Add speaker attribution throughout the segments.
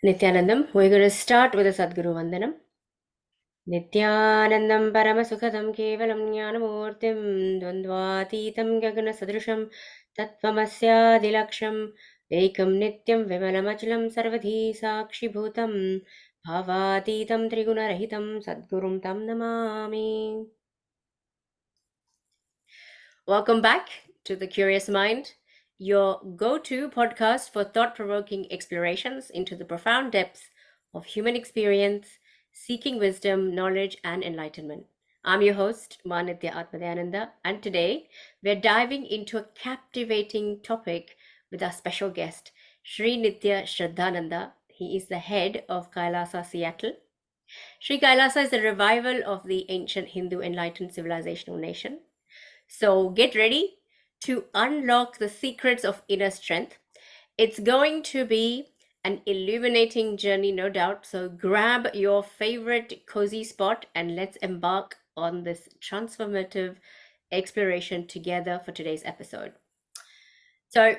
Speaker 1: Nityanandam, we're going to start with a Sadguru Vandanam. Nityanandam Paramasukadam Kevalam Jnanamurtim Dvandvatitam Gagana Tattvamasya Ekam Nityam Vimalamachalam Sarvadhi Sakshibhutam Bhavatitam Trigunarahitam Sadgurum Tam Namami. Welcome back to The Curious Mind, your go-to podcast for thought-provoking explorations into the profound depths of human experience, seeking wisdom, knowledge, and enlightenment. I'm your host, Mahant of Kailasa, and today we're diving into a captivating topic with our special guest, Sri Nithya Shraddhananda. He is the head of Kailasa Seattle. Sri Kailasa is a revival of the ancient Hindu enlightened civilizational nation. So get ready to unlock the secrets of inner strength. It's going to be an illuminating journey, no doubt. So grab your favorite cozy spot and let's embark on this transformative exploration together for today's episode. So,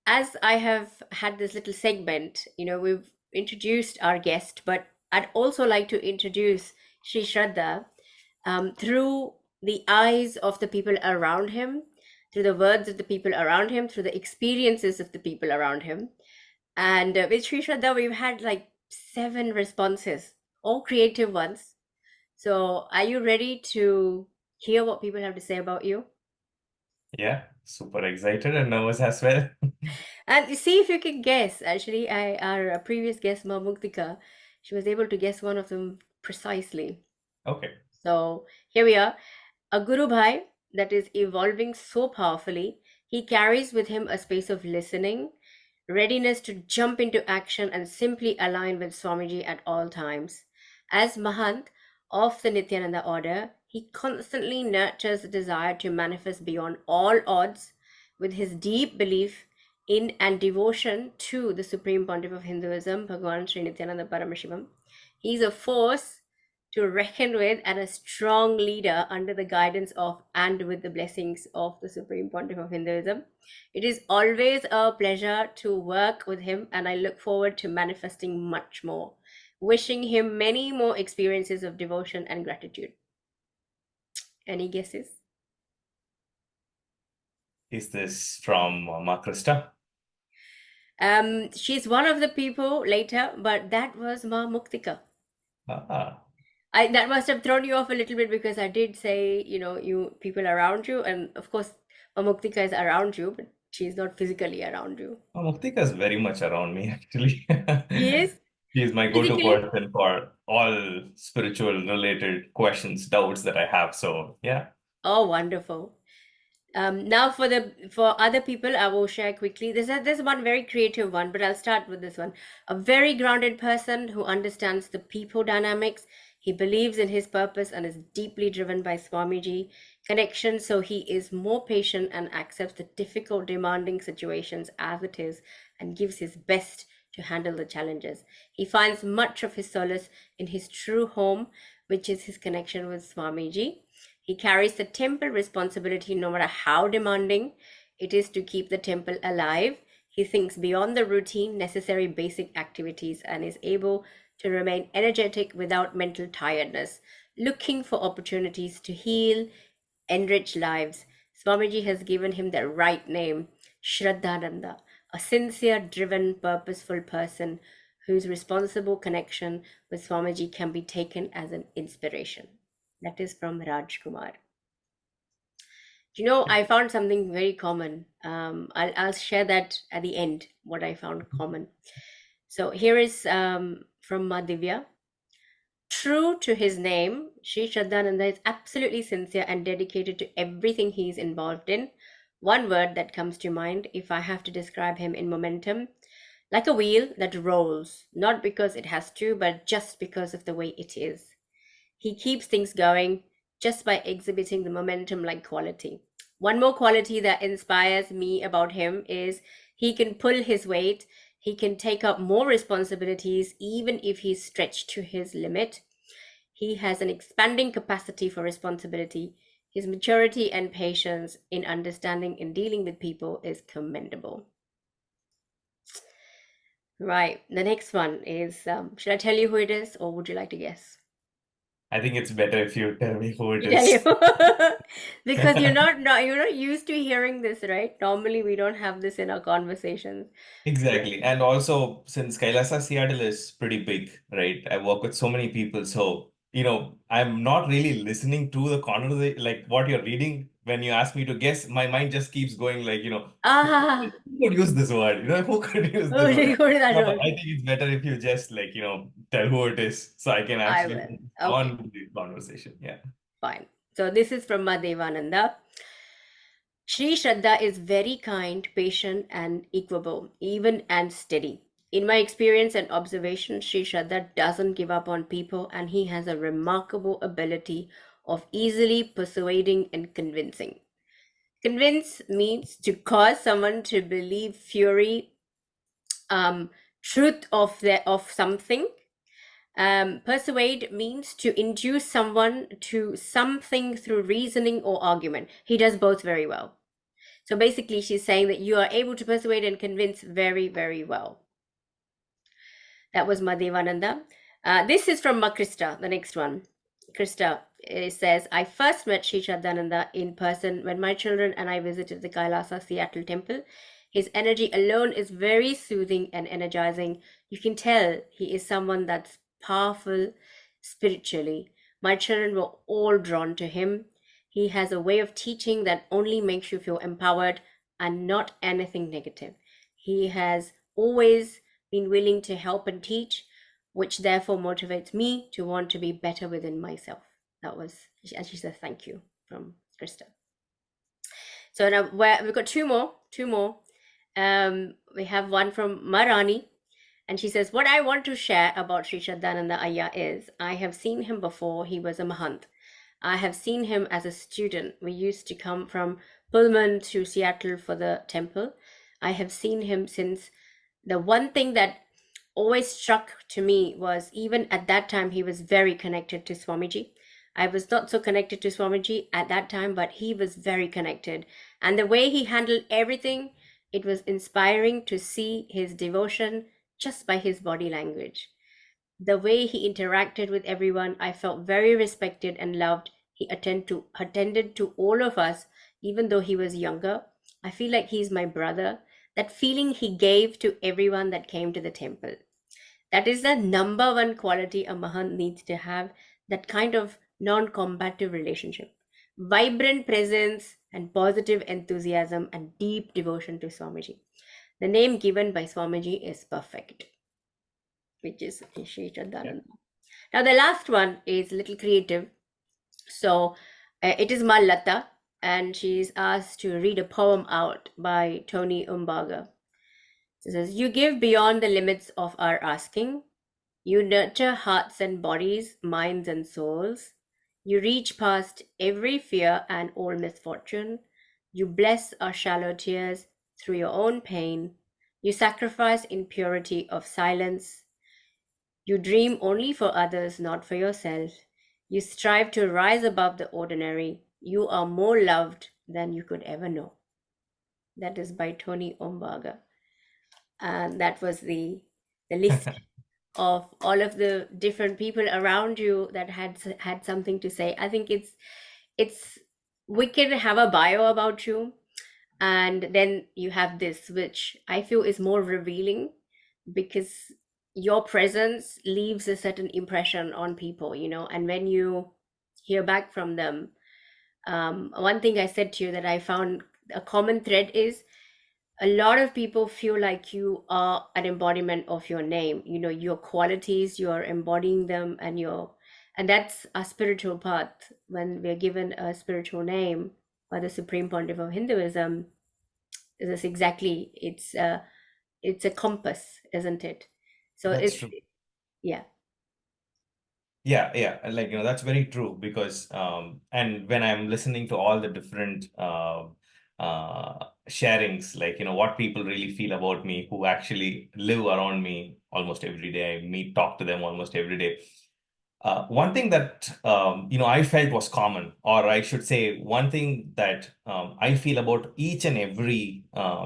Speaker 1: as I have had this little segment, we've introduced our guest, but I'd also like to introduce Sri Shraddha through the eyes of the people around him, through the words of the people around him, through the experiences of the people around him. And with Sri Shraddha, we've had like 7 responses, all creative ones. So, are you ready to hear what people have to say about you?
Speaker 2: Yeah, super excited and nervous as well.
Speaker 1: And see if you can guess. Actually, our previous guest, Muktika, she was able to guess one of them precisely.
Speaker 2: Okay.
Speaker 1: So here we are. A Guru Bhai that is evolving so powerfully, he carries with him a space of listening, readiness to jump into action and simply align with Swamiji at all times. As Mahant of the Nityananda order, he constantly nurtures the desire to manifest beyond all odds with his deep belief in and devotion to the Supreme Pontiff of Hinduism, Bhagavan Sri Nithyananda Paramashivam. He's a force to reckon with and a strong leader under the guidance of and with the blessings of the Supreme Pontiff of Hinduism. It is always a pleasure to work with him, and I look forward to manifesting much more. Wishing him many more experiences of devotion and gratitude. Any guesses?
Speaker 2: Is this from Ma Krista?
Speaker 1: She's one of the people later, but that was Ma Muktika.
Speaker 2: Ah,
Speaker 1: That must have thrown you off a little bit because I did say, you people around you, and of course, Muktika is around you, but she's not physically around you.
Speaker 2: Muktika is very much around me actually.
Speaker 1: She is
Speaker 2: She is my go-to
Speaker 1: physically.
Speaker 2: person for all spiritual related questions, doubts that I have. So yeah.
Speaker 1: Oh, wonderful. Now for other people, I will share quickly. There's one very creative one, but I'll start with this one. A very grounded person who understands the people dynamics. He believes in his purpose and is deeply driven by Swamiji connection. So he is more patient and accepts the difficult, demanding situations as it is, and gives his best to handle the challenges. He finds much of his solace in his true home, which is his connection with Swamiji. He carries the temple responsibility no matter how demanding it is to keep the temple alive. He thinks beyond the routine, necessary basic activities and is able to remain energetic without mental tiredness, looking for opportunities to heal, enrich lives. Swamiji has given him the right name, Shraddhananda, a sincere, driven, purposeful person whose responsible connection with Swamiji can be taken as an inspiration. That is from Raj Kumar. I found something very common. I'll share that at the end, what I found common. So here is from Madhivya. True to his name, Sri Shraddhananda is absolutely sincere and dedicated to everything he is involved in. One word that comes to mind, if I have to describe him in momentum, like a wheel that rolls, not because it has to, but just because of the way it is. He keeps things going just by exhibiting the momentum like quality. One more quality that inspires me about him is he can pull his weight, he can take up more responsibilities even if he's stretched to his limit. He has an expanding capacity for responsibility. His maturity and patience in understanding and dealing with people is commendable. Right. The next one is, should I tell you who it is, or would you like to guess?
Speaker 2: I think it's better if you tell me who it
Speaker 1: You tell you.
Speaker 2: is.
Speaker 1: Because you're not used to hearing this, right? Normally we don't have this in our conversations. But
Speaker 2: Exactly. And also, since Kailasa Seattle is pretty big, right? I work with so many people. So, I'm not really listening to the conversation, like what you're reading. When you ask me to guess, my mind just keeps going like,
Speaker 1: ah,
Speaker 2: who could use this word? Who could use
Speaker 1: oh,
Speaker 2: this word?
Speaker 1: you go to that
Speaker 2: No, but I
Speaker 1: one.
Speaker 2: think it's better if you just tell who it is so I can
Speaker 1: I
Speaker 2: actually
Speaker 1: will.
Speaker 2: focus
Speaker 1: Okay,
Speaker 2: on the conversation. Yeah.
Speaker 1: fine. So this is from Madevananda. Sri Shraddha is very kind, patient, and equable, even and steady. In my experience and observation, Sri Shraddha doesn't give up on people, and he has a remarkable ability of easily persuading and convincing. Convince means to cause someone to believe um, truth of something. Persuade means to induce someone to something through reasoning or argument. He does both very well. So basically, she's saying that you are able to persuade and convince very, very well. That was Madhavananda. This is from Krista, the next one. Krista says, I first met Sri Shraddhananda in person when my children and I visited the Kailasa Seattle temple. His energy alone is very soothing and energizing. You can tell he is someone that's powerful spiritually. My children were all drawn to him. He has a way of teaching that only makes you feel empowered and not anything negative. He has always been willing to help and teach, which therefore motivates me to want to be better within myself. That was, and she says, thank you from Krista. So now we've got two more. We have one from Marani, and she says, what I want to share about Sri Shraddhananda Ayya is I have seen him before he was a Mahant. I have seen him as a student. We used to come from Pullman to Seattle for the temple. I have seen him since. The one thing that always struck to me was even at that time, he was very connected to Swamiji. I was not so connected to Swamiji at that time, but he was very connected. And the way he handled everything, it was inspiring to see his devotion just by his body language. The way he interacted with everyone, I felt very respected and loved. He attended to all of us, even though he was younger. I feel like he's my brother. That feeling he gave to everyone that came to the temple. That is the number one quality a Mahant needs to have, that kind of non combative relationship. Vibrant presence and positive enthusiasm and deep devotion to Swamiji. The name given by Swamiji is perfect, which is Sri
Speaker 2: Yeah.
Speaker 1: Shraddhananda. Now, the last one is a little creative. So, it is Malata, and she's asked to read a poem out by Tony Umbaga. It says, you give beyond the limits of our asking. You nurture hearts and bodies, minds and souls. You reach past every fear and all misfortune. You bless our shallow tears through your own pain. You sacrifice in purity of silence. You dream only for others, not for yourself. You strive to rise above the ordinary. You are more loved than you could ever know. That is by Tony Ombaga. And that was the list of all of the different people around you that had something to say. I think it's we can have a bio about you, and then you have this, which I feel is more revealing because your presence leaves a certain impression on people, and when you hear back from them, one thing I said to you that I found a common thread is a lot of people feel like you are an embodiment of your name, your qualities, you're embodying them, and that's a spiritual path. When we're given a spiritual name by the supreme pontiff of Hinduism, this exactly, it's a compass, isn't it? So
Speaker 2: That's
Speaker 1: it's,
Speaker 2: true.
Speaker 1: yeah.
Speaker 2: Yeah, yeah, that's very true because and when I'm listening to all the different sharings, what people really feel about me, who actually live around me almost every day, I meet, talk to them almost every day. One thing that I felt was common, or I should say, one thing that I feel about each and every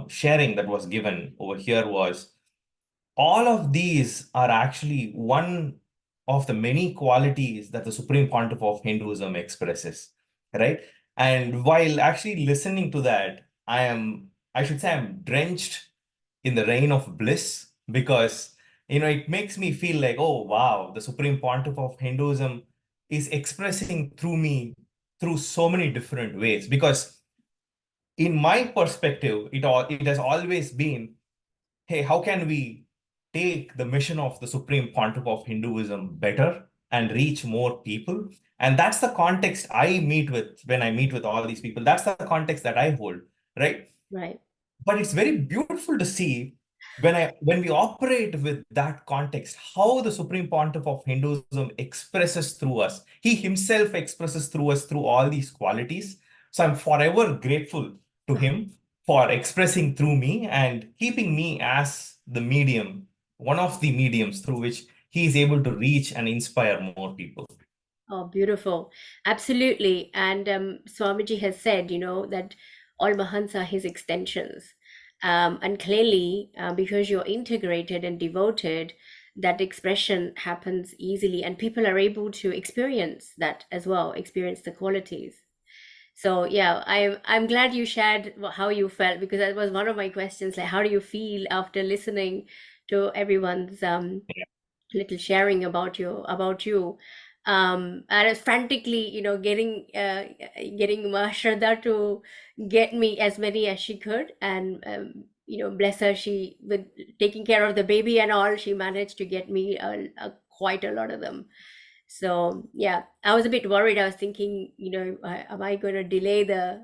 Speaker 2: sharing that was given over here was all of these are actually one of the many qualities that the Supreme Pontiff of Hinduism expresses, right? And while actually listening to that, I should say, I'm drenched in the rain of bliss because, it makes me feel like, oh, wow, the Supreme Pontiff of Hinduism is expressing through me through so many different ways. Because in my perspective, it has always been, hey, how can we take the mission of the Supreme Pontiff of Hinduism better and reach more people? And that's the context I meet with when I meet with all these people. That's the context that I hold, right?
Speaker 1: Right.
Speaker 2: But it's very beautiful to see when we operate with that context, how the Supreme Pontiff of Hinduism expresses through us. He himself expresses through us through all these qualities. So I'm forever grateful to him for expressing through me and keeping me as the medium, one of the mediums through which he is able to reach and inspire more people.
Speaker 1: Oh, beautiful. Absolutely. And Swamiji has said, that all Mahants are his extensions. And clearly, because you're integrated and devoted, that expression happens easily, and people are able to experience that as well, experience the qualities. So yeah, I'm glad you shared how you felt, because that was one of my questions, like how do you feel after listening to everyone's little sharing about you. I was frantically, getting Shraddha to get me as many as she could, and bless her, she, with taking care of the baby and all, she managed to get me quite a lot of them. So yeah, I was a bit worried. I was thinking, am I going to delay the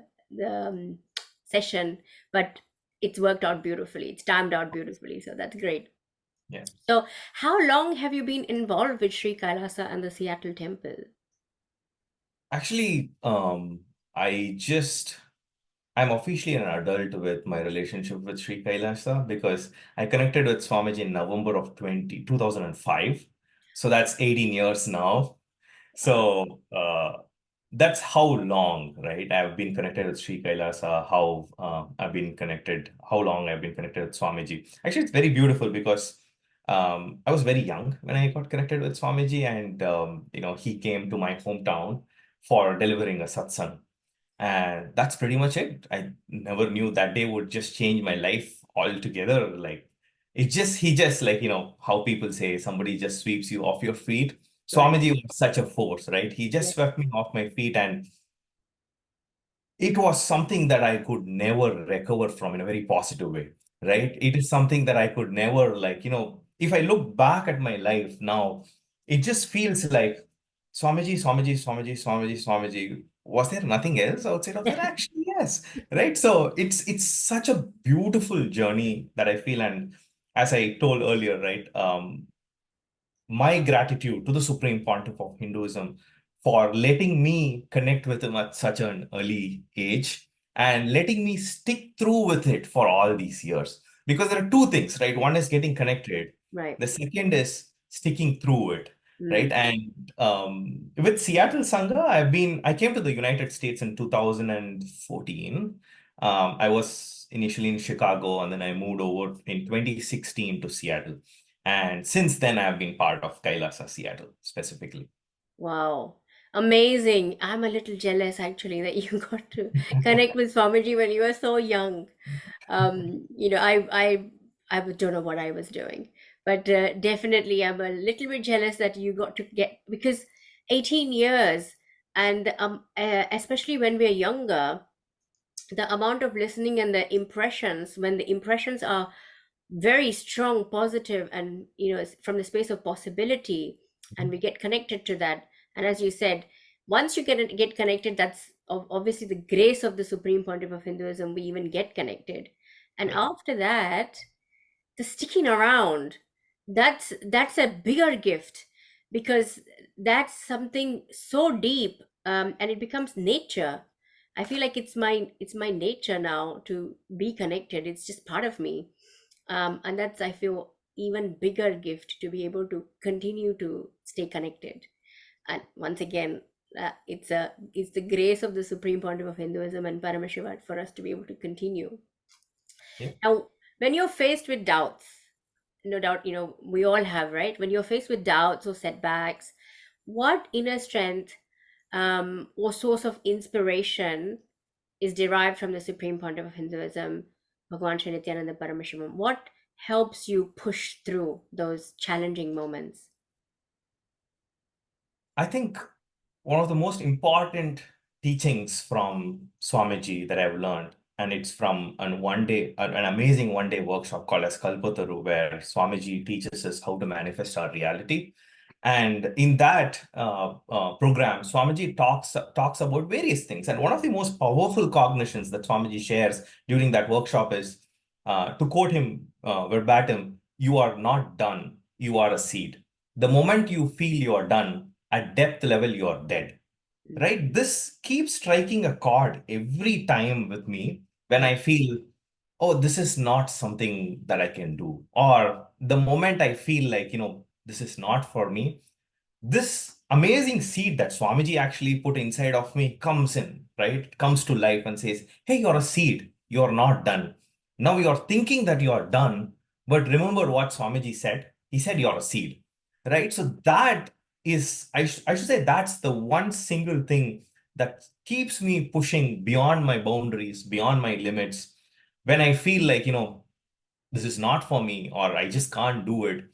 Speaker 1: session? But it's worked out beautifully. It's timed out beautifully. So that's great.
Speaker 2: Yeah.
Speaker 1: So, how long have you been involved with Sri Kailasa and the Seattle temple?
Speaker 2: Actually, I just I'm officially an adult with my relationship with Sri Kailasa because I connected with Swamiji in November of 2005. So that's 18 years now. So that's how long, right? I've been connected with Sri Kailasa, how long I've been connected with Swamiji. Actually, it's very beautiful because I was very young when I got connected with Swamiji, and he came to my hometown for delivering a satsang. And that's pretty much it. I never knew that day would just change my life altogether. Like he just like, how people say somebody just sweeps you off your feet.
Speaker 1: Right.
Speaker 2: Swamiji was such a force, right? He just
Speaker 1: Yeah.
Speaker 2: swept me off my feet, and it was something that I could never recover from in a very positive way, right? It is something that I could never, like, if I look back at my life now, it just feels like Swamiji, Swamiji, Swamiji, Swamiji, Swamiji. Was there nothing else outside of that? Actually, yes, right? So it's such a beautiful journey that I feel, and as I told earlier, right? My gratitude to the Supreme Pontiff of Hinduism for letting me connect with him at such an early age and letting me stick through with it for all these years. Because there are two things, right? One is getting connected,
Speaker 1: Right.
Speaker 2: the second is sticking through it, right?
Speaker 1: Mm.
Speaker 2: And with Seattle Sangha, I came to the United States in 2014. I was initially in Chicago and then I moved over in 2016 to Seattle. And since then, I've been part of Kailasa Seattle specifically.
Speaker 1: Wow. Amazing. I'm a little jealous actually that you got to connect with Swamiji when you were so young. I don't know what I was doing, but definitely I'm a little bit jealous that you got to get, because 18 years, and especially when we're younger, the amount of listening and the impressions, when the impressions are very strong, positive, and from the space of possibility, and we get connected to that. And as you said, once you get connected, that's obviously the grace of the Supreme Pontiff of Hinduism, we even get connected. And
Speaker 2: Yeah.
Speaker 1: after that, the sticking around, that's a bigger gift, because that's something so deep, and it becomes nature. I feel like it's my nature now to be connected. It's just part of me, and that's, I feel, even bigger gift to be able to continue to stay connected. And once again, it's the grace of the Supreme Pontiff of Hinduism and Paramashiva for us to be able to continue.
Speaker 2: Yeah.
Speaker 1: Now, when you're faced with doubts, no doubt, we all have, right? When you're faced with doubts or setbacks, what inner strength or source of inspiration is derived from the Supreme Pontiff of Hinduism, Bhagavan Sri Nithyananda Paramashivam? What helps you push through those challenging moments?
Speaker 2: I think one of the most important teachings from Swamiji that I've learned, and it's from an amazing one-day workshop called as Kalpataru, where Swamiji teaches us how to manifest our reality. And in that program, Swamiji talks about various things. And one of the most powerful cognitions that Swamiji shares during that workshop is, to quote him verbatim, "You are not done. You are a seed. The moment you feel you are done, at depth level, you are dead." Right? This keeps striking a chord every time with me when I feel, oh, this is not something that I can do. Or the moment I feel like, this is not for me, this amazing seed that Swamiji actually put inside of me comes in, right? Comes to life and says, hey, you're a seed. You're not done. Now you're thinking that you're done, but remember what Swamiji said. He said you're a seed, right? So that is, I should say, that's the one single thing that keeps me pushing beyond my boundaries, beyond my limits. When I feel like, this is not for me, or I just can't do it,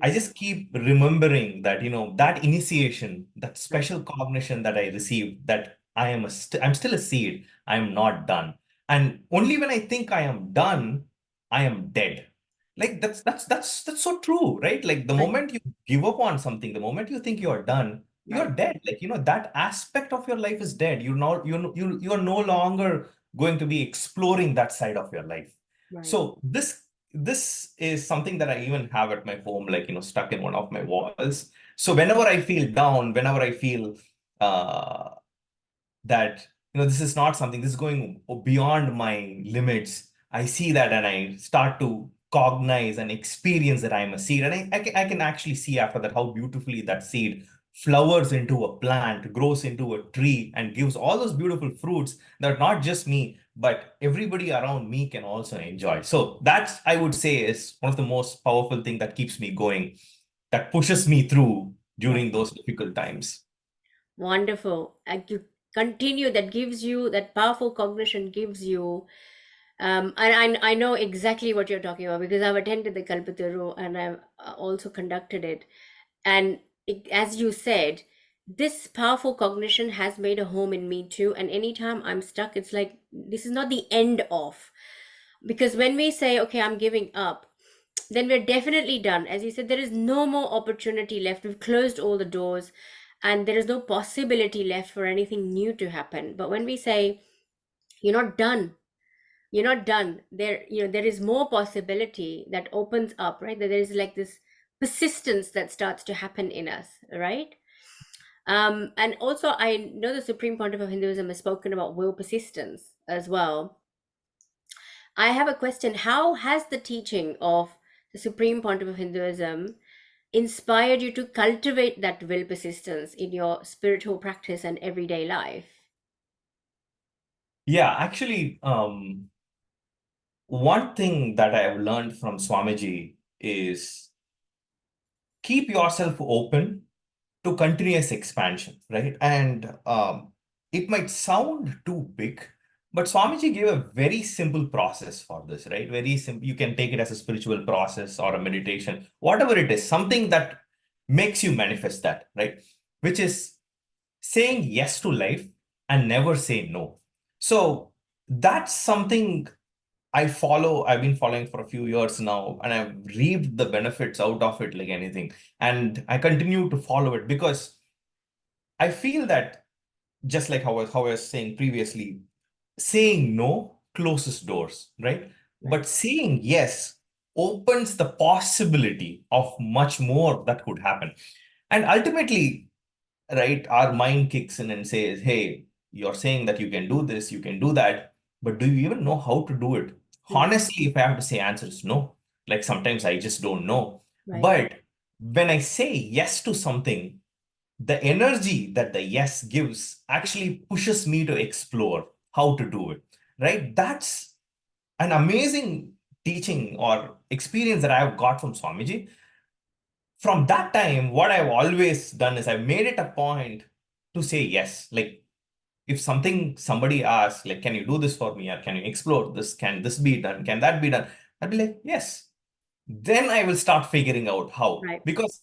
Speaker 2: I
Speaker 1: Mm.
Speaker 2: just keep remembering that, that initiation, that
Speaker 1: Right,
Speaker 2: special cognition that I received, that I'm still a seed. I'm not done. And only when I think I am done, I am dead. Like that's so true, right? Like the
Speaker 1: right,
Speaker 2: moment you give up on something, the moment you think you are done, you're
Speaker 1: right,
Speaker 2: dead. Like, that aspect of your life is dead. You're no longer going to be exploring that side of your life.
Speaker 1: right,
Speaker 2: So this is something that I even have at my home, like, stuck in one of my walls. So whenever I feel down, whenever I feel uh, that, this is not something, this is going beyond my limits, I see that and I start to cognize and experience that I'm a seed. And I can actually see after that how beautifully that seed flowers into a plant, grows into a tree, and gives all those beautiful fruits that not just me, but everybody around me can also enjoy. So that's, I would say, is one of the most powerful thing that keeps me going, that pushes me through
Speaker 1: right.
Speaker 2: during those difficult times.
Speaker 1: Wonderful. And you continue, that gives you, that powerful cognition gives you, and I know exactly what you're talking about because I've attended the Kalpataru and I've also conducted it. And as you said, this powerful cognition has made a home in me too. And anytime I'm stuck, it's like this is not the end of. Because when we say, okay, I'm giving up, then we're definitely done. As you said, there is no more opportunity left. We've closed all the doors and there is no possibility left for anything new to happen. But when we say, you're not done, you're not done, there is more possibility that opens up, right? That there is like this persistence that starts to happen in us, right? And also, I know the Supreme Pontiff of Hinduism has spoken about will persistence as well. I have a question. How has the teaching of the Supreme Pontiff of Hinduism inspired you to cultivate that will persistence in your spiritual practice and everyday life?
Speaker 2: Yeah, actually, one thing that I have learned from Swamiji is keep yourself open to continuous expansion, right? And it might sound too big, but Swamiji gave a very simple process for this, right? Very simple. You can take it as a spiritual process or a meditation, whatever it is, something that makes you manifest that, right? Which is saying yes to life and never say no. So that's something I've been following for a few years now, and I've reaped the benefits out of it like anything. And I continue to follow it because I feel that, just like how I was saying previously, saying no closes doors, right?
Speaker 1: Right,
Speaker 2: But saying yes opens the possibility of much more that could happen. And ultimately, right, our mind kicks in and says, hey, you're saying that you can do this, you can do that, but do you even know how to do it?
Speaker 1: mm,
Speaker 2: Honestly, if I have to say, answer is no. Like sometimes I just don't know.
Speaker 1: right,
Speaker 2: But when I say yes to something, the energy that the yes gives actually pushes me to explore how to do it, right? That's an amazing teaching or experience that I have got from Swamiji, from that time, what I've always done is I've made it a point to say yes. Like if somebody asks, like, can you do this for me? Or can you explore this? Can this be done? Can that be done? I'll be like, yes. Then I will start figuring out how.
Speaker 1: Right.
Speaker 2: Because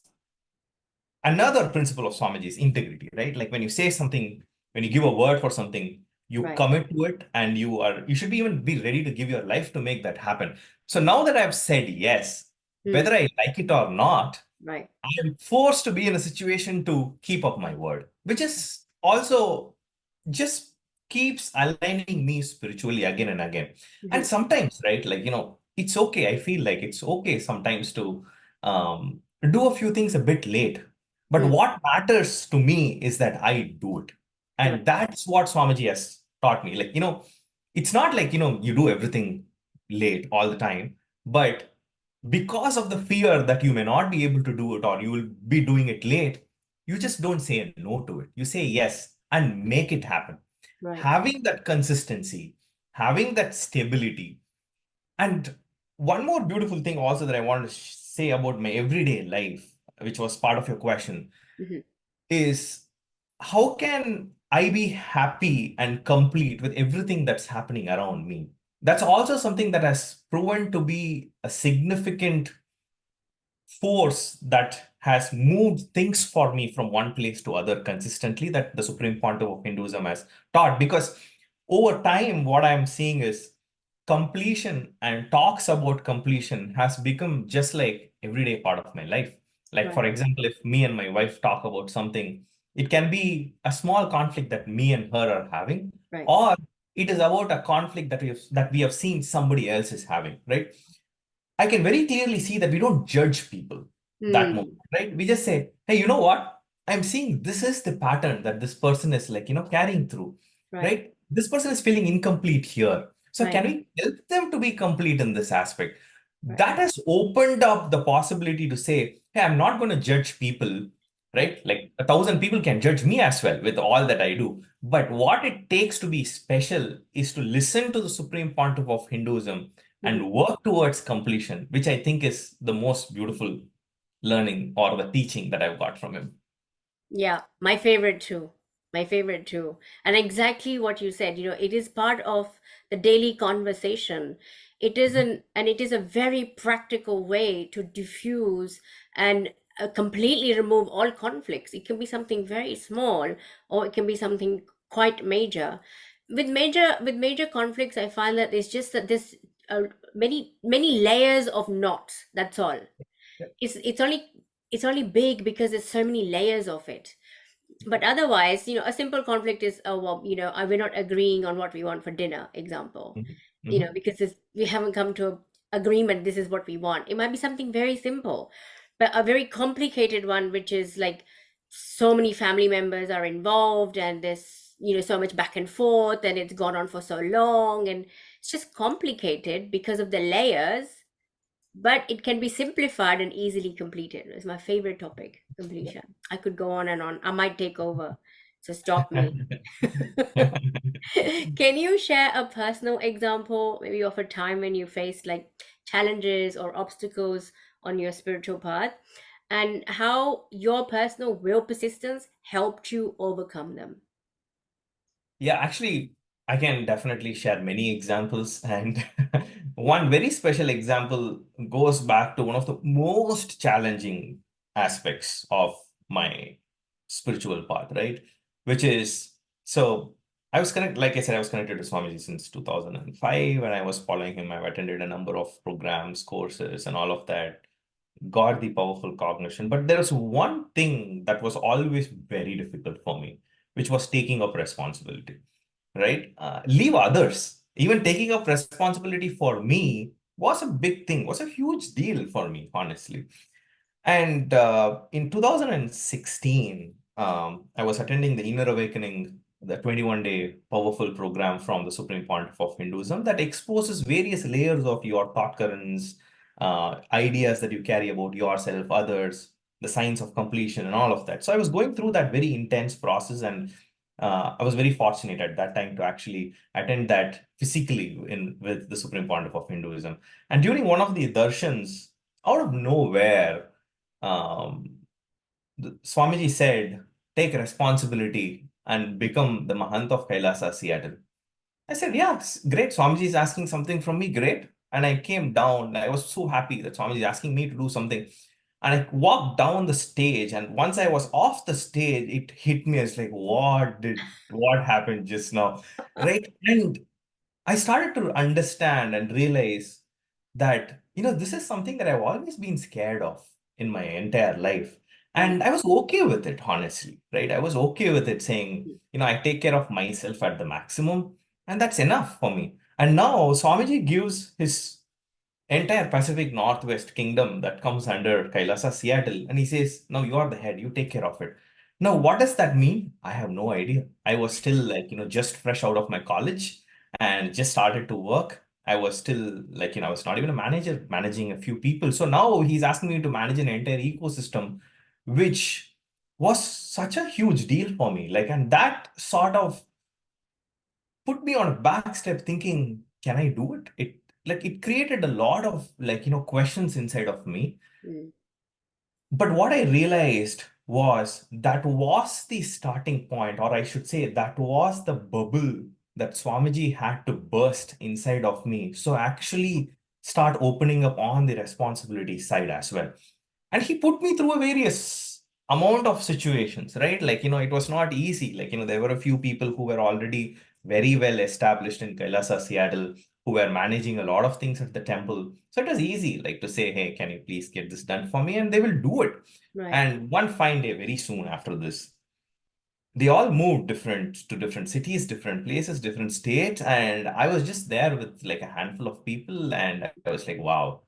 Speaker 2: another principle of Swamiji is integrity, right? Like when you say something, when you give a word for something, you
Speaker 1: Right.
Speaker 2: commit to it and you should be even be ready to give your life to make that happen. So now that I've said yes,
Speaker 1: Mm.
Speaker 2: whether I like it or not,
Speaker 1: Right.
Speaker 2: I am forced to be in a situation to keep up my word, which is also just keeps aligning me spiritually again and again. And
Speaker 1: Mhm.
Speaker 2: sometimes, right, like, it's okay. I feel like it's okay sometimes to do a few things a bit late. But
Speaker 1: Mm.
Speaker 2: what matters to me is that I do it.
Speaker 1: Right.
Speaker 2: And that's what Swamiji has taught me. Like, it's not like, you do everything late all the time, but because of the fear that you may not be able to do it or you will be doing it late, you just don't say no to it. You say yes and make it happen.
Speaker 1: Right.
Speaker 2: Having that consistency, having that stability. And one more beautiful thing also that I want to say about my everyday life, which was part of your question,
Speaker 1: Mhm.
Speaker 2: is how can I be happy and complete with everything that's happening around me? That's also something that has proven to be a significant force that has moved things for me from one place to other consistently, that the Supreme Pontiff of Hinduism has taught. Because over time, what I'm seeing is completion and talks about completion has become just like everyday part of my life. Like, for
Speaker 1: Right.
Speaker 2: example, if me and my wife talk about something, it can be a small conflict that me and her are having,
Speaker 1: Right.
Speaker 2: or it is about a conflict that we have seen somebody else is having, right? I can very clearly see that we don't judge people that moment,
Speaker 1: Mm.
Speaker 2: right? We just say, hey, you know what? I'm seeing this is the pattern that this person is like, carrying through,
Speaker 1: Right.
Speaker 2: right? This person is feeling incomplete here. So
Speaker 1: Right.
Speaker 2: can we help them to be complete in this aspect?
Speaker 1: Right.
Speaker 2: That has opened up the possibility to say, hey, I'm not going to judge people,
Speaker 1: Right.
Speaker 2: right? Like 1,000 people can judge me as well with all that I do. But what it takes to be special is to listen to the Supreme Pontiff of Hinduism
Speaker 1: Mhm.
Speaker 2: and work towards completion, which I think is the most beautiful learning or the teaching that I've got from him.
Speaker 1: Yeah, my favorite too. My favorite too. And exactly what you said, it is part of the daily conversation. It is and it is a very practical way to diffuse and completely remove all conflicts. It can be something very small or it can be something quite major. With major conflicts, I find that it's just that this many layers of knots. That's all. It's only big because there's so many layers of it. But otherwise, a simple conflict is, oh well, we're not agreeing on what we want for dinner, example.
Speaker 2: Mhm. Mhm.
Speaker 1: Because we haven't come to a agreement, this is what we want. It might be something very simple, but a very complicated one, which is like so many family members are involved and there's so much back and forth and it's gone on for so long, and it's just complicated because of the layers, but it can be simplified and easily completed. It's my favorite topic, completion. I could go on and on. I might take over, so stop me. Can you share a personal example, maybe of a time when you faced like challenges or obstacles on your spiritual path, and how your personal will persistence helped you overcome them?
Speaker 2: Yeah, actually, I can definitely share many examples. And one very special example goes back to one of the most challenging aspects of my spiritual path, right? Which is, so I was connected, like I said, I was connected to Swamiji since 2005, and I was following him. I've attended a number of programs, courses, and all of that, got the powerful cognition. But there was one thing that was always very difficult for me, which was taking up responsibility, right? Leave others. Even taking up responsibility for me was a big thing, was a huge deal for me, honestly. And in 2016, I was attending the Inner Awakening, the 21-day powerful program from the Supreme Pontiff of Hinduism that exposes various layers of your thought currents, ideas that you carry about yourself, others, the science of completion, and all of that. So I was going through that very intense process, and I was very fortunate at that time to actually attend that physically in with the Supreme Pontiff of Hinduism. And during one of the darshans, out of nowhere, um, Swamiji said, "Take responsibility and become the Mahant of Kailasa Seattle." I said, "Yeah, great. Swamiji is asking something from me. Great." And I came down. I was so happy that Swamiji is asking me to do something. And I walked down the stage. And once I was off the stage, it hit me as like, what happened just now? Right. And I started to understand and realize that, this is something that I've always been scared of in my entire life.
Speaker 1: Mm,
Speaker 2: And I was okay with it, honestly, right? I was okay with it saying,
Speaker 1: mm,
Speaker 2: I take care of myself at the maximum, and that's enough for me. And now Swamiji gives his entire Pacific Northwest kingdom that comes under Kailasa Seattle. And he says, "Now you are the head, you take care of it." Now, what does that mean? I have no idea. I was still like, just fresh out of my college and just started to work. I was still like, I was not even a manager, managing a few people. So now he's asking me to manage an entire ecosystem, which was such a huge deal for me. Like, and that sort of put me on a back step thinking, can I do it? It created a lot of like, questions inside of me.
Speaker 1: mm,
Speaker 2: But what I realized was that was the starting point, or I should say, that was the bubble that Swamiji had to burst inside of me. So actually start opening up on the responsibility side as well. And he put me through a various amount of situations, right? Like, it was not easy. Like, there were a few people who were already very well established in Kailasa, Seattle, who were managing a lot of things at the temple. So it was easy, like to say, "Hey, can you please get this done for me?" And they will do it.
Speaker 1: right.
Speaker 2: And one fine day, very soon after this, they all moved different cities, different places, different states. And I was just there with like a handful of people. And I was like, wow.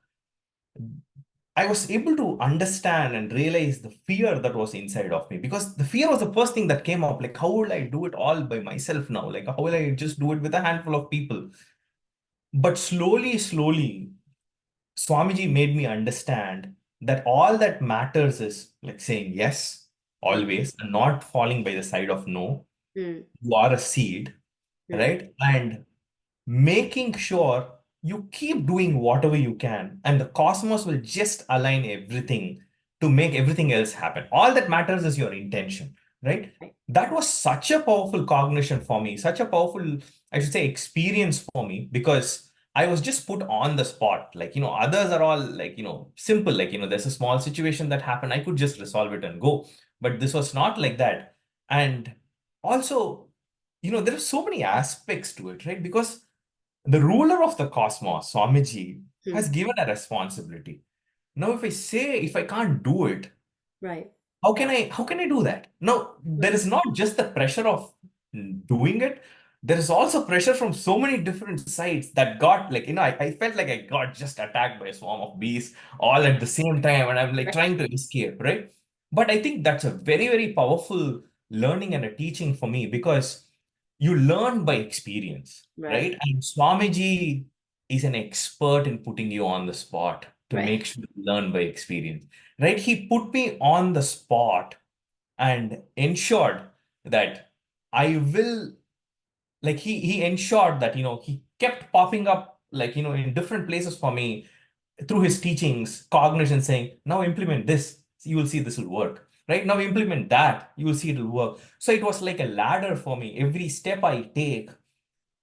Speaker 2: I was able to understand and realize the fear that was inside of me, because the fear was the first thing that came up. Like, how will I do it all by myself now? Like, how will I just do it with a handful of people? But slowly, slowly, Swamiji made me understand that all that matters is like saying yes
Speaker 1: Mm,
Speaker 2: always and not falling by the side of no.
Speaker 1: mm,
Speaker 2: You are a seed,
Speaker 1: right.
Speaker 2: right? And making sure you keep doing whatever you can, and the cosmos will just align everything to make everything else happen. All that matters is your intention, right?
Speaker 1: Right.
Speaker 2: That was such a powerful cognition for me, such a powerful, I should say, experience for me, because I was just put on the spot. Like, others are all like, simple. Like, there's a small situation that happened. I could just resolve it and go. But this was not like that. And also, there are so many aspects to it, right? Because the ruler of the cosmos, Swamiji,
Speaker 1: Mm,
Speaker 2: has given a responsibility. Now, if I can't do it,
Speaker 1: right.
Speaker 2: how can I do that? Now, there
Speaker 1: Right.
Speaker 2: is not just the pressure of doing it. There is also pressure from so many different sides that got like, I felt like I got just attacked by a swarm of bees all at the same time, and I'm like
Speaker 1: Right.
Speaker 2: trying to escape, right? But I think that's a very, very powerful learning and a teaching for me, because you learn by experience,
Speaker 1: Right.
Speaker 2: right? And Swamiji is an expert in putting you on the spot to
Speaker 1: Right.
Speaker 2: make sure you learn by experience, right? He put me on the spot and ensured that I will, like, he ensured that, he kept popping up, like, in different places for me through his teachings, cognition, saying, "Now implement this, you will see this will work. Right now, implement that, you will see it will work." So it was like a ladder for me. Every step I take,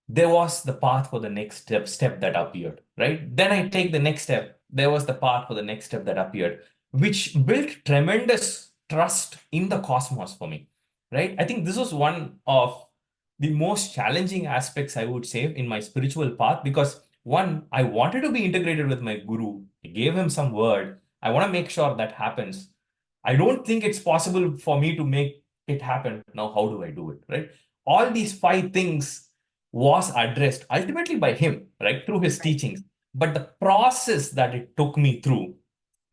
Speaker 2: there was the path for the next step that appeared, right? Then I take the next step, there was the path for the next step that appeared, which built tremendous trust in the cosmos for me, right? I think this was one of the most challenging aspects, I would say, in my spiritual path, because one, I wanted to be integrated with my guru. I gave him some word. I want to make sure that happens. I don't think it's possible for me to make it happen. Now, how do I do it, right? All these five things was addressed ultimately by him, right, through his
Speaker 1: Right.
Speaker 2: teachings. But the process that it took me through,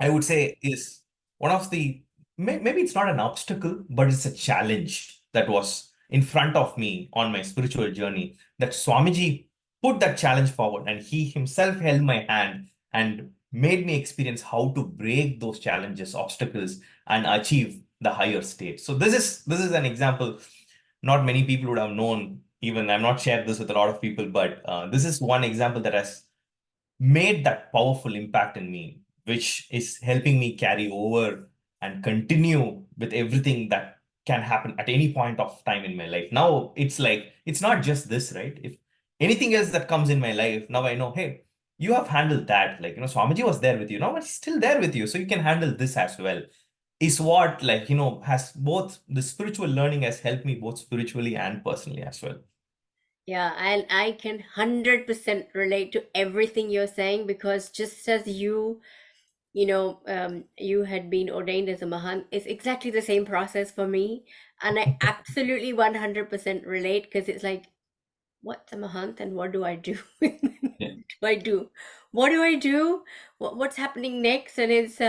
Speaker 2: I would say, is one of the, maybe it's not an obstacle, but it's a challenge that was in front of me on my spiritual journey. That Swamiji put that challenge forward, and he himself held my hand and made me experience how to break those challenges, obstacles, and achieve the higher state. So this is an example. not many people would have known. Even I'm not shared this with a lot of people, but this is one example that has made that powerful impact in me, which is helping me carry over and continue with everything that can happen at any point of time in my life. Now it's like, it's not just this, right? If anything else that comes in my life, now I know, hey, you have handled that. Like, Swamiji was there with you. Now it's still there with you. So you can handle this as well. Is what, like, has both the spiritual learning has helped me both spiritually and personally as well.
Speaker 1: Yeah, and I can 100% relate to everything you're saying, because just as you had been ordained as a Mahant, it's exactly the same process for me. And I absolutely 100% relate, because it's like, what's a Mahant and what do I do?
Speaker 2: Yeah.
Speaker 1: Do I do? What do I do? What's happening next? And it's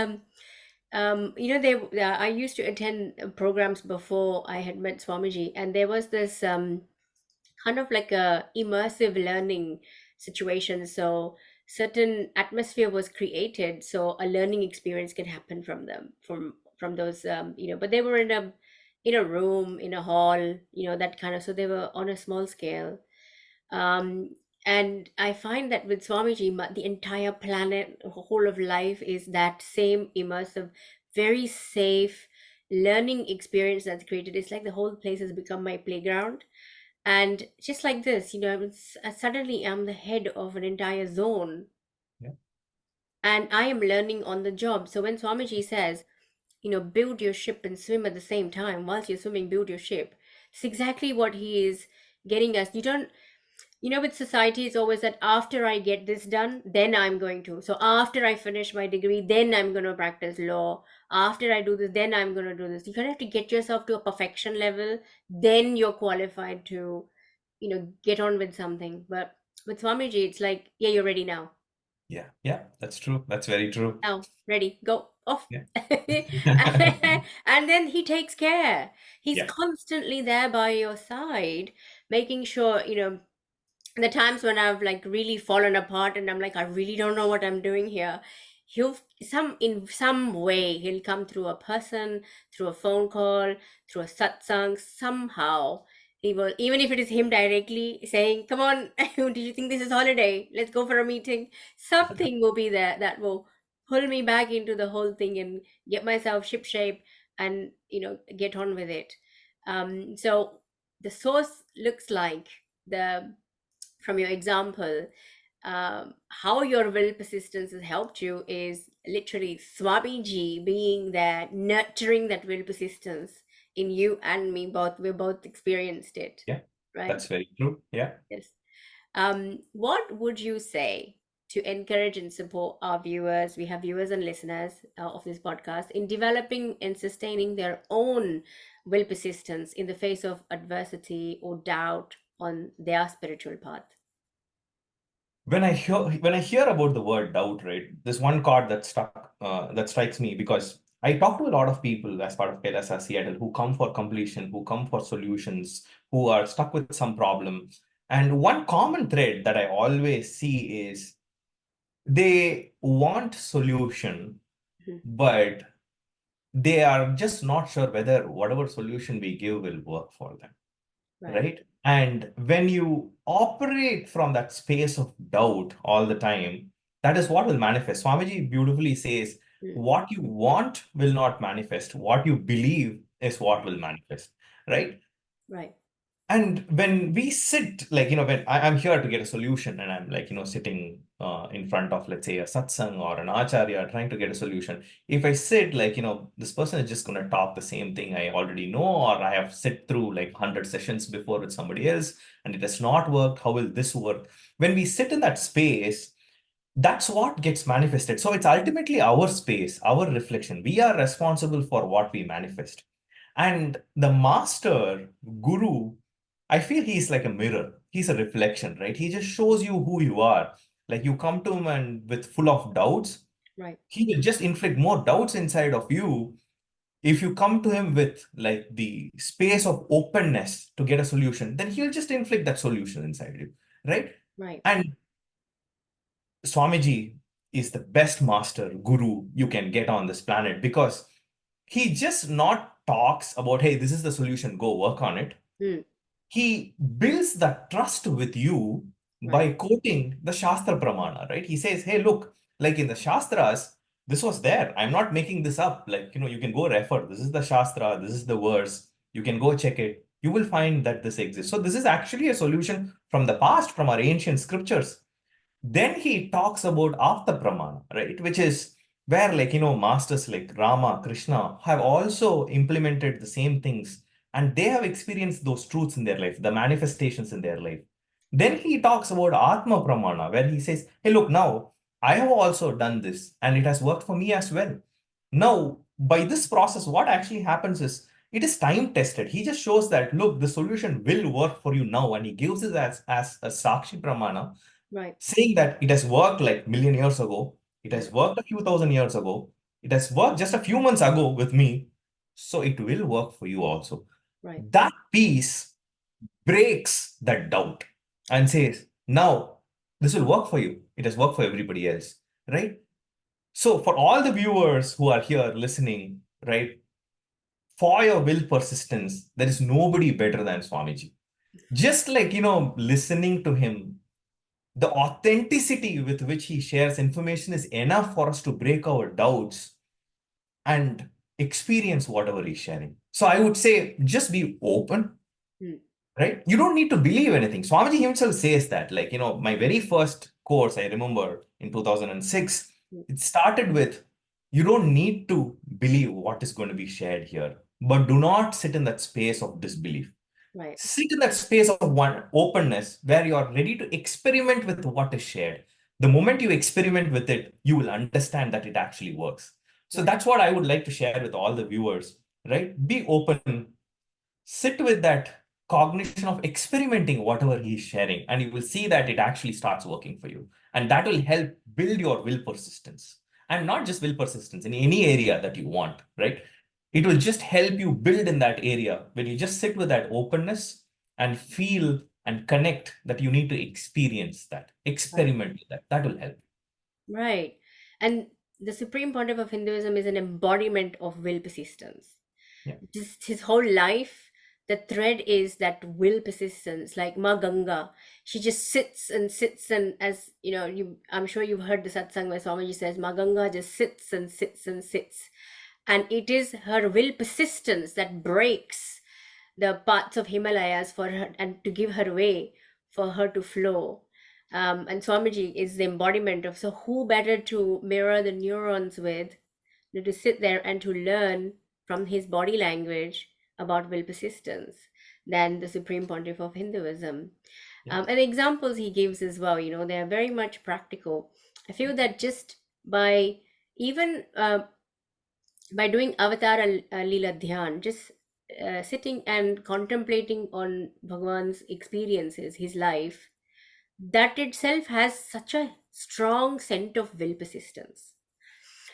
Speaker 1: I used to attend programs before I had met Swamiji, and there was this kind of like a immersive learning situation. So certain atmosphere was created so a learning experience can happen from them, from those but they were in a room, in a hall, that kind of, so they were on a small scale. um and I find that with Swamiji, the entire planet, whole of life, is that same immersive, very safe learning experience that's created. It's like the whole place has become my playground. And just like this, suddenly I'm the head of an entire zone,
Speaker 2: Yeah.
Speaker 1: and I am learning on the job. So when Swamiji says, build your ship and swim at the same time, whilst you're swimming, build your ship, it's exactly what he is getting us. You don't, with society, it's always that after I get this done, then I'm going to. So after I finish my degree, then I'm going to practice law. After I do this, then I'm going to do this. You kind of have to get yourself to a perfection level, then you're qualified to, get on with something. But with Swamiji, it's like, yeah, you're ready now.
Speaker 2: Yeah. Yeah. That's true. That's very true.
Speaker 1: Now, ready, go off.
Speaker 2: Yeah.
Speaker 1: And then he takes care. He's
Speaker 2: Yeah.
Speaker 1: constantly there by your side, making sure, the times when I've like really fallen apart and I'm like, I really don't know what I'm doing here. He'll in some way he'll come through a person, through a phone call, through a satsang, somehow. He will, even if it is him directly saying, come on, did you think this is holiday? Let's go for a meeting. Something will be there that will pull me back into the whole thing and get myself ship shape and get on with it. So the source looks like, the from your example, how your will persistence has helped you is literally Swamiji being there, nurturing that will persistence in you and me. Both we both experienced it,
Speaker 2: Yeah.
Speaker 1: right?
Speaker 2: That's very true. Yeah.
Speaker 1: Yes. What would you say to encourage and support our viewers? We have viewers and listeners of this podcast in developing and sustaining their own will persistence in the face of adversity or doubt on their spiritual path.
Speaker 2: When I hear about the word doubt, right, there's one chord that strikes me, because I talk to a lot of people as part of Kailasa Seattle who come for completion, who come for solutions, who are stuck with some problem. And one common thread that I always see is they want solution,
Speaker 1: Mhm.
Speaker 2: but they are just not sure whether whatever solution we give will work for them.
Speaker 1: Right.
Speaker 2: Right? And when you operate from that space of doubt all the time, that is what will manifest. Swamiji beautifully says,
Speaker 1: Mm.
Speaker 2: what you want will not manifest. What you believe is what will manifest. Right?
Speaker 1: Right.
Speaker 2: And when we sit, like, when I'm here to get a solution and I'm like, sitting in front of, let's say, a satsang or an acharya trying to get a solution, if I sit like, this person is just going to talk the same thing I already know, or I have sit through like 100 sessions before with somebody else and it has not worked, how will this work? When we sit in that space, that's what gets manifested. So it's ultimately our space, our reflection. We are responsible for what we manifest. And the master, guru, I feel he's like a mirror. He's a reflection, right? He just shows you who you are. Like you come to him and with full of doubts,
Speaker 1: Right.
Speaker 2: he will just inflict more doubts inside of you. If you come to him with like the space of openness to get a solution, then he'll just inflict that solution inside you, right?
Speaker 1: Right.
Speaker 2: And Swamiji is the best master guru you can get on this planet, because he just not talks about, hey, this is the solution, go work on it.
Speaker 1: Mm.
Speaker 2: He builds that trust with you
Speaker 1: Right.
Speaker 2: by quoting the Shastra Pramana, right? He says, hey, look, like in the Shastras, this was there. I'm not making this up. Like, you can go refer. This is the Shastra, this is the verse. You can go check it. You will find that this exists. So, this is actually a solution from the past, from our ancient scriptures. Then he talks about Apta Pramana, right? Which is where, like, masters like Rama, Krishna have also implemented the same things and they have experienced those truths in their life, the manifestations in their life. Then he talks about Atma Pramana, where he says, hey, look, now I have also done this and it has worked for me as well. Now, by this process, what actually happens is it is time tested. He just shows that, look, the solution will work for you now. And he gives it as a Sakshi Pramana,
Speaker 1: Right.
Speaker 2: saying that it has worked like million years ago, it
Speaker 1: Mm.
Speaker 2: has worked a few thousand years ago, it has worked just a few months ago with me, so it will work for you also.
Speaker 1: Right.
Speaker 2: That piece breaks that doubt and says, now this will work for you. It has worked for everybody else, right? So for all the viewers who are here listening, right, for your will persistence, there is nobody better than Swamiji. Just like, listening to him, the authenticity with which he shares information is enough for us to break our doubts and experience whatever he's sharing. So I would say just be open,
Speaker 1: Mm.
Speaker 2: right? You don't need to believe anything. Swamiji himself says that, like, my very first course, I remember in 2006,
Speaker 1: Mm.
Speaker 2: it started with, you don't need to believe what is going to be shared here, but do not sit in that space of disbelief.
Speaker 1: Right.
Speaker 2: Sit in that space of one openness where you are ready to experiment with what is shared. The moment you experiment with it, you will understand that it actually works. So
Speaker 1: Right.
Speaker 2: that's what I would like to share with all the viewers, right? Be open, sit with that cognition of experimenting whatever he's sharing, and you will see that it actually starts working for you. And that will help build your will persistence. And not just will persistence in any area that you want, right? It will just help you build in that area when you just sit with that openness and feel and connect that you need to experience that,
Speaker 1: Right.
Speaker 2: experiment with that. That will help.
Speaker 1: Right. And the Supreme Pontiff of Hinduism is an embodiment of will persistence.
Speaker 2: Yeah.
Speaker 1: Just his whole life, the thread is that will persistence. Like Ma Ganga, she just sits and sits, and as you know, I'm sure you've heard the satsang where Swamiji says Ma Ganga just sits and sits and sits, and it is her will persistence that breaks the parts of Himalayas for her and to give her way for her to flow. And Swamiji is the embodiment of, so who better to mirror the neurons with than to sit there and to learn from his body language about will persistence than the Supreme Pontiff of Hinduism.
Speaker 2: Yeah.
Speaker 1: And examples he gives as well, they are very much practical. I feel that just by even by doing Avatar Lila Dhyan, just sitting and contemplating on Bhagwan's experiences, his life, that itself has such a strong scent of will persistence.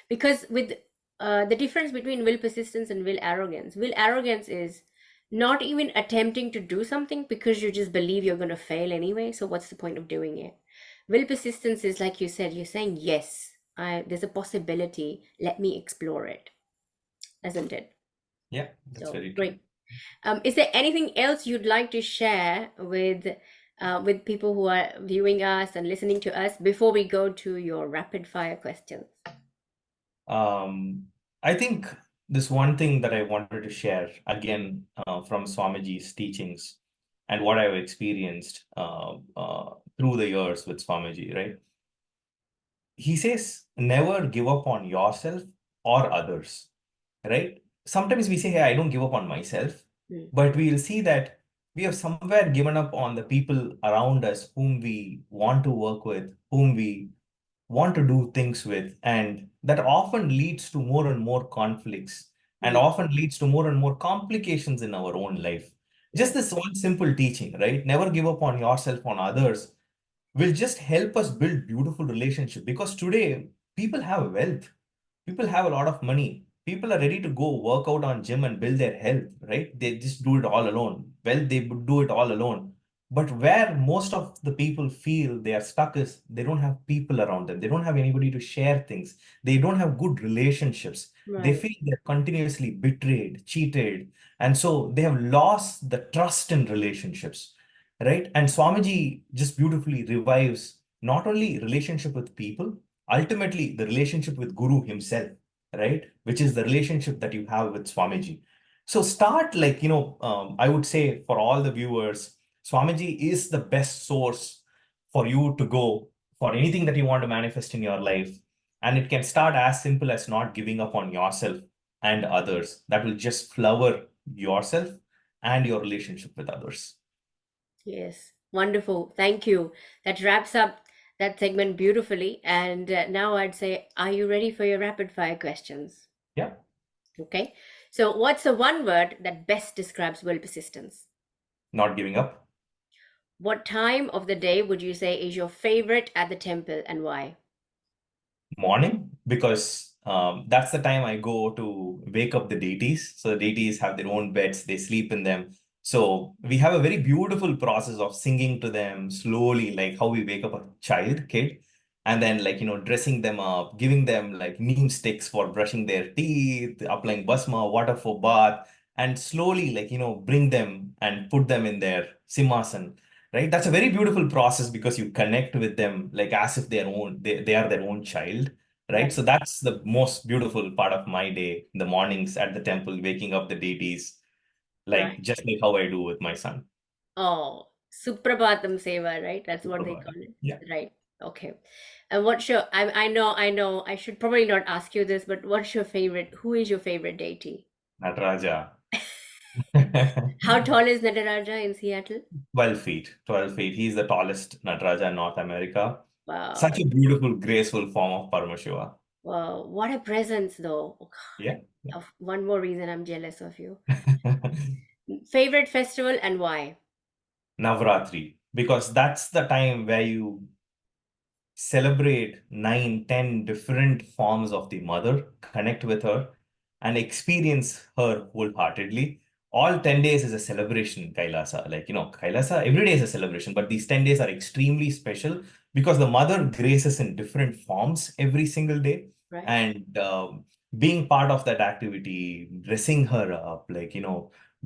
Speaker 1: Because with the difference between will persistence and will arrogance is not even attempting to do something because you just believe you're going to fail anyway. So what's the point of doing it? Will persistence is like you said, you're saying, yes, there's a possibility. Let me explore it, isn't it?
Speaker 2: Yeah, that's
Speaker 1: So
Speaker 2: very true.
Speaker 1: great. Is there anything else you'd like to share with people who are viewing us and listening to us before we go to your rapid fire questions?
Speaker 2: Um, I think this one thing that I wanted to share again from Swamiji's teachings and what I've experienced through the years with Swamiji, right? He says, never give up on yourself or others, right? Sometimes we say, hey, I don't give up on myself,
Speaker 1: Mm.
Speaker 2: but we'll see that we have somewhere given up on the people around us whom we want to work with, whom we want to do things with. And that often leads to more and more conflicts and
Speaker 1: Mm.
Speaker 2: often leads to more and more complications in our own life. Just
Speaker 1: Right.
Speaker 2: this one simple teaching, right? Never give up on yourself, on others, will just help us build beautiful relationship, because today people have wealth, people have a lot of money, people are ready to go work out on gym and build their health, right? They just do it all alone. Well, they would do it all alone. But where most of the people feel they are stuck is they don't have people around them. They don't have anybody to share things. They don't have good relationships. They
Speaker 1: Right.
Speaker 2: feel they're continuously betrayed, cheated. And so they have lost the trust in relationships, right? And Swamiji just beautifully revives not only relationship with people, ultimately the relationship with Guru himself, right? Which is the relationship that you have with Swamiji. So start like, I would say for all the viewers, Swamiji is the best source for you to go for anything that you want to manifest in your life. And it can start as simple as not giving up on yourself and others. That will just flower yourself and your relationship with others.
Speaker 1: Yes. Wonderful. Thank you. That wraps up that segment beautifully. And now I'd say, are you ready for your rapid fire questions?
Speaker 2: Yeah,
Speaker 1: Okay. So, what's the one word that best describes will persistence?
Speaker 2: not giving up.
Speaker 1: What time of the day would you say is your favorite at the temple and why?
Speaker 2: Morning, because that's the time I go to wake up the deities. So the deities have their own beds, they sleep in them. So we have a very beautiful process of singing to them slowly, like how we wake up a kid, and then like, dressing them up, giving them like neem sticks for brushing their teeth, applying basma, water for bath, and slowly like, bring them and put them in their simhasan, right? That's a very beautiful process because you connect with them like as if they are their own child, right?
Speaker 1: Right.
Speaker 2: So that's the most beautiful part of my day, the mornings at the temple, waking up the deities, like
Speaker 1: Right.
Speaker 2: just like how I do with my son.
Speaker 1: Oh, Suprabhatam Seva, right? That's what they call it.
Speaker 2: Yeah,
Speaker 1: Right. Okay. And what's your, I know, I should probably not ask you this, but what's your favorite, who is your favorite deity?
Speaker 2: Nataraja.
Speaker 1: How tall is Nataraja in Seattle?
Speaker 2: 12 feet, 12 feet. He's the tallest Nataraja in North America. Such
Speaker 1: Wow.
Speaker 2: a beautiful, graceful form of Paramashiva.
Speaker 1: Wow. What a presence, though. Oh,
Speaker 2: Yeah.
Speaker 1: God. Of one more reason I'm jealous of you. Favorite festival and why?
Speaker 2: Navratri, because that's the time where you celebrate 9, 10 different forms of the mother, connect with her, and experience her wholeheartedly. All 10 days is a celebration in Kailasa. Like, Kailasa, every day is a celebration, but these 10 days are extremely special because the mother graces in different forms every single day.
Speaker 1: Right.
Speaker 2: And being part of that activity, dressing her up, like,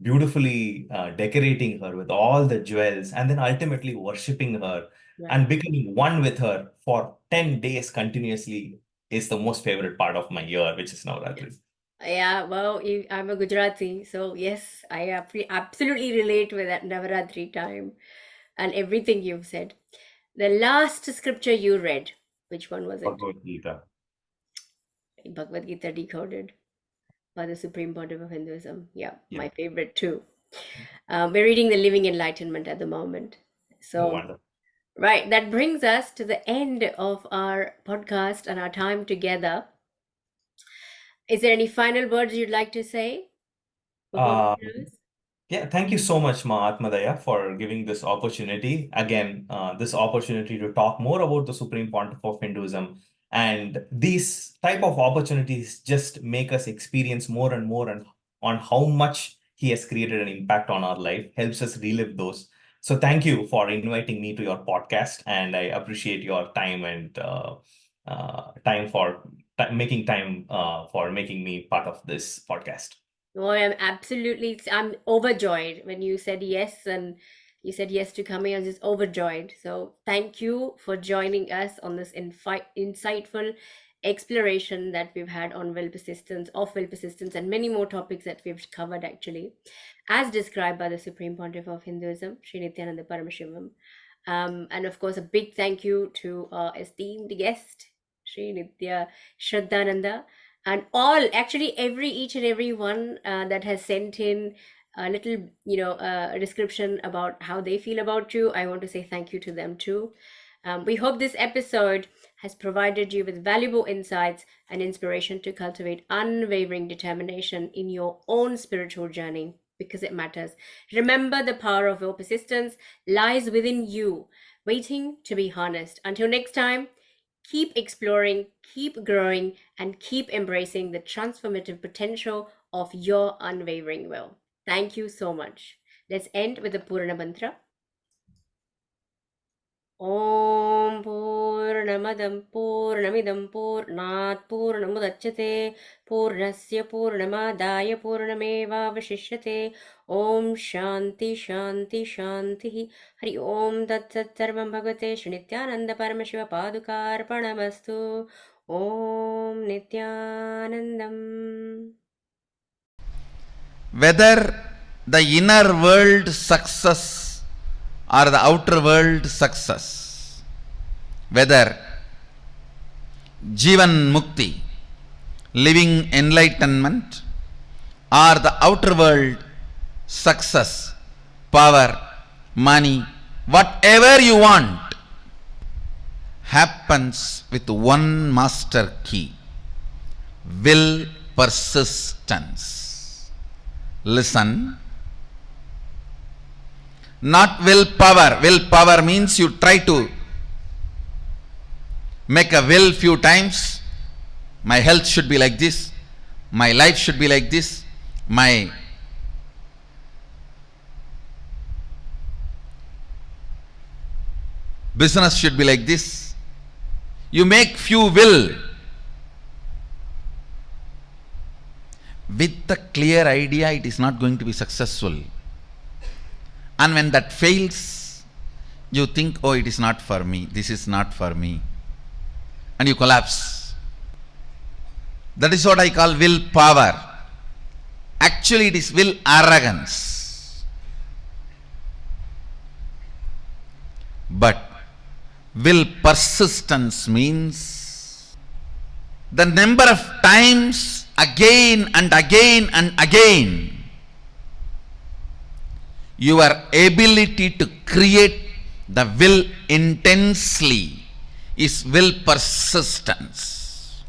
Speaker 2: beautifully decorating her with all the jewels, and then ultimately worshiping her
Speaker 1: Right.
Speaker 2: and becoming one with her for 10 days continuously is the most favorite part of my year, which is Navratri.
Speaker 1: Yeah, well, I'm a Gujarati, so yes, I absolutely relate with that Navaratri time and everything you've said. The last scripture you read, which one was it?
Speaker 2: Bhagavad Gita.
Speaker 1: Bhagavad Gita decoded by the Supreme Pontiff of Hinduism. Yeah,
Speaker 2: Yeah,
Speaker 1: my favorite too. We're reading the Living Enlightenment at the moment. So,
Speaker 2: wonderful.
Speaker 1: right, that brings us to the end of our podcast and our time together. Is there any final words you'd like to say before we
Speaker 2: Uh,
Speaker 1: close?
Speaker 2: Yeah, thank you so much, Mahatmadaya, for giving this opportunity. Again, this opportunity to talk more about the Supreme Pontiff of Hinduism. And these type of opportunities just make us experience more and more and on how much he has created an impact on our life, helps us relive those. So thank you for inviting me to your podcast, and I appreciate your time and time for making time for making me part of this podcast.
Speaker 1: No, I'm overjoyed when you said yes and you said yes to coming. I was just overjoyed. So thank you for joining us on this insightful exploration that we've had on will persistence, of will persistence, and many more topics that we've covered actually, as described by the Supreme Pontiff of Hinduism, Sri Nithyananda Paramashivam. And of course, a big thank you to our esteemed guest, Sri Nithya Shraddhananda, and all actually every each and every one that has sent in a little a description about how they feel about you. I want to say thank you to them too. We hope this episode has provided you with valuable insights and inspiration to cultivate unwavering determination in your own spiritual journey because it matters. Remember, the power of your persistence lies within you, waiting to be harnessed. Until next time, keep exploring, keep growing, and keep embracing the transformative potential of your unwavering will. Thank you so much. Let's end with the Purana Mantra. ॐ पूर्णमदं पूर्णमिदं पूर्णात् पूर्णमुदच्यते पूर्णस्य पूर्णमादाय पूर्णमेवावशिष्यते ॐ शान्ति शान्ति शान्तिः हरि ओं तत्सत् सर्वं भगवते श्री नित्यानन्द परमशिवपादुकार्पणमस्तु ॐ नित्यानन्दम्.
Speaker 3: Whether the inner world success or the outer world success, whether Jivan Mukti, living enlightenment, or the outer world success, power, money, whatever you want, happens with one master key: will persistence. Listen. Not willpower. Willpower means you try to make a will few times. My health should be like this. My life should be like this. My business should be like this. You make few will with the clear idea it is not going to be successful. And when that fails, you think, oh, it is not for me, this is not for me, and you collapse. That is what I call willpower. Actually, it is will arrogance. But will persistence means the number of times again and again and again your ability to create the will intensely is will persistence.